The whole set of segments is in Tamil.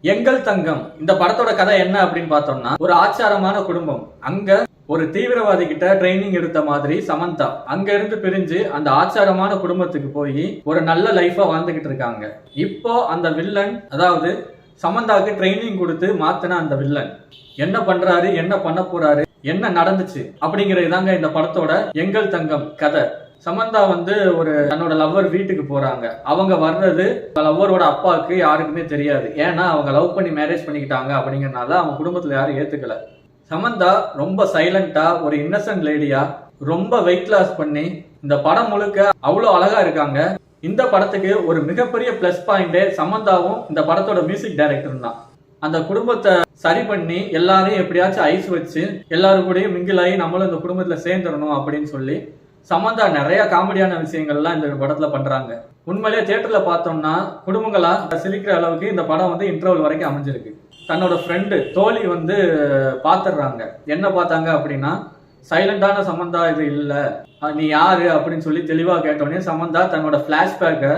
எங்கள் தங்கம் இந்த படத்தோட கதை என்ன அப்படின்னு பார்த்தோம்னா, ஒரு ஆச்சாரமான குடும்பம். அங்க ஒரு தீவிரவாதி கிட்ட ட்ரைனிங் எடுத்த மாதிரி சமந்தா அங்க இருந்து பிரிஞ்சு அந்த ஆச்சாரமான குடும்பத்துக்கு போய் ஒரு நல்ல லைஃபா வாழ்ந்துகிட்டு இருக்காங்க. இப்போ அந்த வில்லன், அதாவது சமந்தாவுக்கு ட்ரைனிங் கொடுத்து மாத்தின அந்த வில்லன் என்ன பண்றாரு, என்ன பண்ண போறாரு, என்ன நடந்துச்சு அப்படிங்கிறது தாங்க இந்த படத்தோட எங்கள் தங்கம் கதை. சமந்தா ஒரு தன்னோட லவ்வர் வீட்டுக்கு போறாங்க. அவங்க வர்றது லவ்வரோட அப்பாவுக்கு யாருக்குமே தெரியாது. ஏன்னா அவங்க லவ் பண்ணி மேரேஜ் பண்ணிக்கிட்டாங்க அப்படிங்கறதுனால அவங்க குடும்பத்துல யாரும் ஏத்துக்கல. சமந்தா ரொம்ப சைலண்டா, ஒரு இன்னசென்ட் லேடியா, ரொம்ப வெயிட் லாஸ் பண்ணி இந்த படம் முழுக்க அவ்வளவு அழகா இருக்காங்க. இந்த படத்துக்கு ஒரு மிகப்பெரிய பிளஸ் பாயிண்டே சமந்தாவும் இந்த படத்தோட மியூசிக் டைரக்டர் தான். அந்த குடும்பத்தை சரி பண்ணி எல்லாரையும் எப்படியாச்சும் ஐஸ் வச்சு எல்லாரும் கூடயும் மிங்கிள் ஆகி நம்மளும் இந்த குடும்பத்துல சேர்ந்துடணும் அப்படின்னு சொல்லி சமந்தா நிறைய காமெடியான விஷயங்கள்லாம் இந்த படத்துல பண்றாங்க. உண்மையிலேயே தியேட்டர்ல பார்த்தோம்னா குடும்பங்களா சிரிக்கிற அளவுக்கு இந்த படம் இன்டர்வல் வரைக்கும் அமைஞ்சிருக்கு. தன்னோட ஃப்ரெண்டு தோழி பாத்துடுறாங்க. என்ன பார்த்தாங்க அப்படின்னா, சைலண்டான சமந்தா இது இல்ல, நீ யாரு அப்படின்னு சொல்லி தெளிவா கேட்டோடனே சமந்தா தன்னோட பிளாஷ்பேக்கை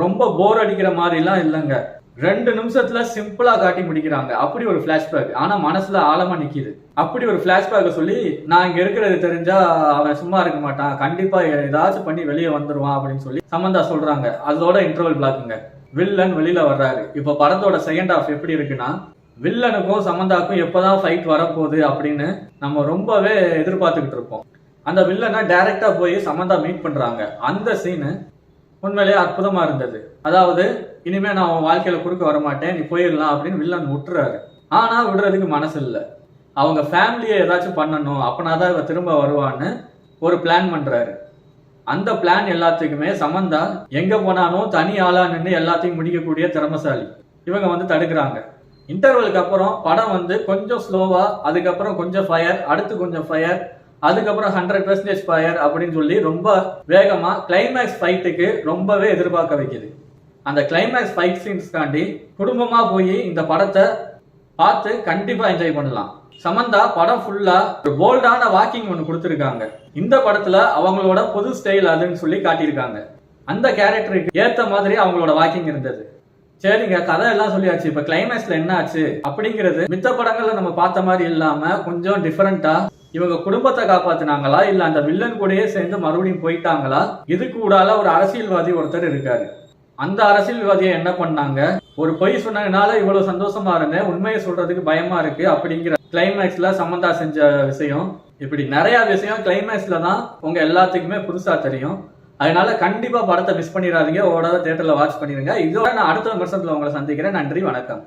ரொம்ப போர் அடிக்கிற மாதிரி எல்லாம் இல்லைங்க, 2 நிமிஷத்துல சிம்பிளா காட்டி முடிக்கிறாங்க. அப்படி ஒரு பிளாஷ்பேக், ஆனா மனசுல ஆழமா நிக்குது. அப்படி ஒரு பிளாஷ்பேக் சொல்லி, நான் இங்க இருக்கிறது தெரிஞ்சா அவன் சும்மா இருக்க மாட்டான், கண்டிப்பா ஏதாச்சும் பண்ணி வெளியே வந்துருவான் அப்படின்னு சொல்லி சமந்தா சொல்றாங்க. அதோட இன்டர்வல் பிளாக்குங்க. வில்லன் வெளியில வர்றாரு. இப்ப படத்தோட செகண்ட் ஹாஃப் எப்படி இருக்குன்னா, வில்லனுக்கும் சமந்தாக்கும் எப்பதான் ஃபைட் வரப்போகுது அப்படின்னு நம்ம ரொம்பவே எதிர்பார்த்துக்கிட்டு இருப்போம். அந்த வில்லனை டைரக்டா போய் சமந்தா மீட் பண்றாங்க. அந்த சீனு உண்மையிலேயே அற்புதமா இருந்தது. அதாவது, இனிமே நான் அவன் வாழ்க்கையில குறுக்க வரமாட்டேன், நீ போயிடலாம் அப்படின்னு வில்லன் விட்டுறாரு. ஆனா விடுறதுக்கு மனசு இல்லை. அவங்க ஃபேமிலியை ஏதாச்சும் பண்ணணும், அப்பனாதான் இவ திரும்ப வருவான்னு ஒரு பிளான் பண்றாரு. அந்த பிளான் எல்லாத்துக்குமே சமந்தா எங்க போனாலும் தனி ஆளா நின்று எல்லாத்தையும் முடிக்கக்கூடிய திறமசாலி. இவங்க தடுக்கிறாங்க. இன்டர்வலுக்கு அப்புறம் படம் கொஞ்சம் ஸ்லோவா, அதுக்கப்புறம் கொஞ்சம் ஃபயர், அடுத்து கொஞ்சம் ஃபயர், அதுக்கப்புறம் 100% ஃபயர் அப்படின்னு சொல்லி ரொம்ப வேகமா கிளைமேக்ஸ் ஃபைட்டுக்கு ரொம்பவே எதிர்பார்க்க வைக்குது. அந்த கிளைமேக்ஸ் ஃபைட் சீன்ஸ்காண்டி குடும்பமா போய் இந்த படத்தை பார்த்து கண்டிப்பா என்ஜாய் பண்ணலாம். சமந்தா படம் ஃபுல்லா ஒரு போல்டான வாக்கிங் ஒன்று கொடுத்துருக்காங்க. இந்த படத்துல அவங்களோட பொது ஸ்டைல் அதுன்னு சொல்லி காட்டியிருக்காங்க. அந்த கேரக்டருக்கு ஏத்த மாதிரி அவங்களோட வாக்கிங் இருந்தது. சரிங்க, கதை எல்லாம் சொல்லியாச்சு. இப்ப கிளைமேக்ஸ்ல என்ன ஆச்சு அப்படிங்கிறது மித்த படங்கள்ல நம்ம பார்த்த மாதிரி இல்லாம கொஞ்சம் டிஃபரெண்டா, இவங்க குடும்பத்தை காப்பாத்தினாங்களா இல்ல அந்த வில்லன் கூடயே சேர்ந்து மறுபடியும் போயிட்டாங்களா, இதுக்கு கூடால ஒரு அரசியல்வாதி ஒருத்தர் இருக்காரு. அந்த அரசியல்வாதியை என்ன பண்ணாங்க, ஒரு பொய் சொன்னதுனால இவ்வளவு சந்தோஷமா இருந்தேன், உண்மையை சொல்றதுக்கு பயமா இருக்கு அப்படிங்கிற கிளைமேக்ஸ்ல சமந்தா செஞ்ச விஷயம், இப்படி நிறைய விஷயம் கிளைமேக்ஸ்ல தான் உங்க எல்லாத்துக்குமே புதுசா தெரியும். அதனால கண்டிப்பா படத்தை மிஸ் பண்ணிடாதீங்க. ஓடாத தியேட்டர்ல வாட்ச் பண்ணிருங்க. இதோட நான் அடுத்த விமர்சனத்துல உங்களை சந்திக்கிறேன். நன்றி, வணக்கம்.